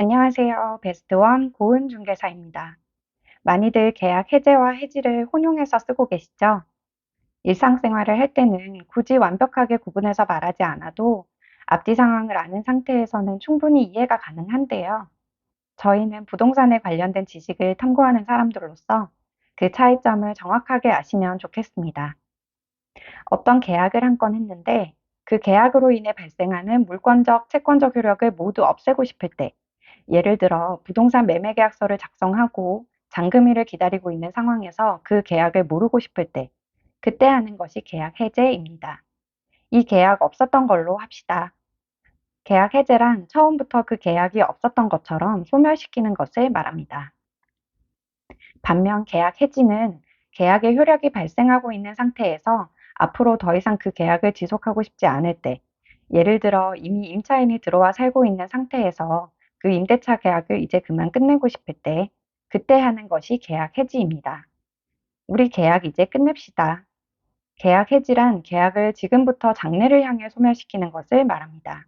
안녕하세요. 베스트원 고은 중개사입니다. 많이들 계약 해제와 해지를 혼용해서 쓰고 계시죠? 일상생활을 할 때는 굳이 완벽하게 구분해서 말하지 않아도 앞뒤 상황을 아는 상태에서는 충분히 이해가 가능한데요. 저희는 부동산에 관련된 지식을 탐구하는 사람들로서 그 차이점을 정확하게 아시면 좋겠습니다. 어떤 계약을 한 건 했는데 그 계약으로 인해 발생하는 물권적, 채권적 효력을 모두 없애고 싶을 때, 예를 들어 부동산 매매 계약서를 작성하고 잔금일을 기다리고 있는 상황에서 그 계약을 모르고 싶을 때, 그때 하는 것이 계약 해제입니다. 이 계약 없었던 걸로 합시다. 계약 해제란 처음부터 그 계약이 없었던 것처럼 소멸시키는 것을 말합니다. 반면 계약 해지는 계약의 효력이 발생하고 있는 상태에서 앞으로 더 이상 그 계약을 지속하고 싶지 않을 때, 예를 들어 이미 임차인이 들어와 살고 있는 상태에서 그 임대차 계약을 이제 그만 끝내고 싶을 때, 그때 하는 것이 계약 해지입니다. 우리 계약 이제 끝냅시다. 계약 해지란 계약을 지금부터 장래를 향해 소멸시키는 것을 말합니다.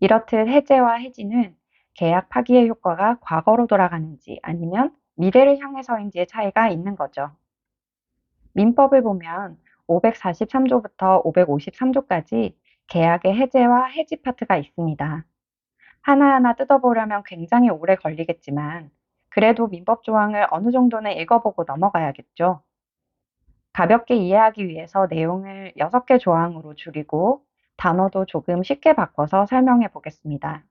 이렇듯 해제와 해지는 계약 파기의 효과가 과거로 돌아가는지 아니면 미래를 향해서인지의 차이가 있는 거죠. 민법을 보면 543조부터 553조까지 계약의 해제와 해지 파트가 있습니다. 하나하나 뜯어보려면 굉장히 오래 걸리겠지만, 그래도 민법 조항을 어느 정도는 읽어보고 넘어가야겠죠. 가볍게 이해하기 위해서 내용을 6개 조항으로 줄이고 단어도 조금 쉽게 바꿔서 설명해 보겠습니다.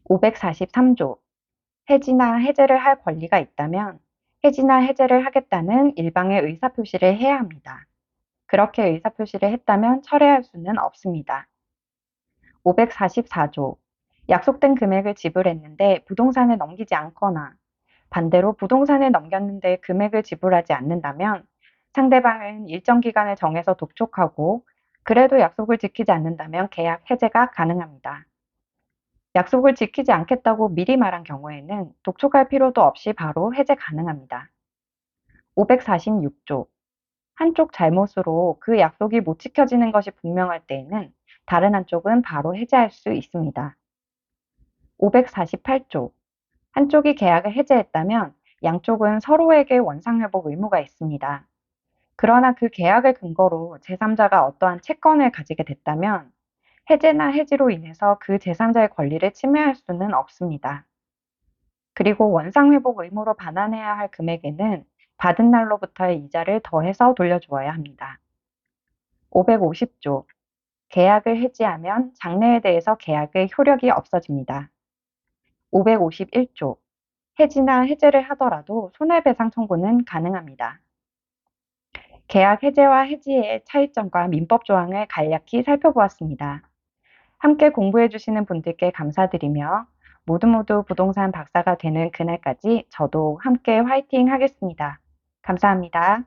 543조. 해지나 해제를 할 권리가 있다면 해지나 해제를 하겠다는 일방의 의사표시를 해야 합니다. 그렇게 의사표시를 했다면 철회할 수는 없습니다. 544조. 약속된 금액을 지불했는데 부동산을 넘기지 않거나 반대로 부동산을 넘겼는데 금액을 지불하지 않는다면 상대방은 일정 기간을 정해서 독촉하고 그래도 약속을 지키지 않는다면 계약 해제가 가능합니다. 약속을 지키지 않겠다고 미리 말한 경우에는 독촉할 필요도 없이 바로 해제 가능합니다. 546조. 한쪽 잘못으로 그 약속이 못 지켜지는 것이 분명할 때에는 다른 한쪽은 바로 해제할 수 있습니다. 548조. 한쪽이 계약을 해제했다면 양쪽은 서로에게 원상회복 의무가 있습니다. 그러나 그 계약을 근거로 제3자가 어떠한 채권을 가지게 됐다면 해제나 해지로 인해서 그 제3자의 권리를 침해할 수는 없습니다. 그리고 원상회복 의무로 반환해야 할 금액에는 받은 날로부터의 이자를 더해서 돌려주어야 합니다. 550조. 계약을 해지하면 장래에 대해서 계약의 효력이 없어집니다. 551조. 해지나 해제를 하더라도 손해배상 청구는 가능합니다. 계약 해제와 해지의 차이점과 민법 조항을 간략히 살펴보았습니다. 함께 공부해 주시는 분들께 감사드리며 모두 부동산 박사가 되는 그날까지 저도 함께 화이팅 하겠습니다. 감사합니다.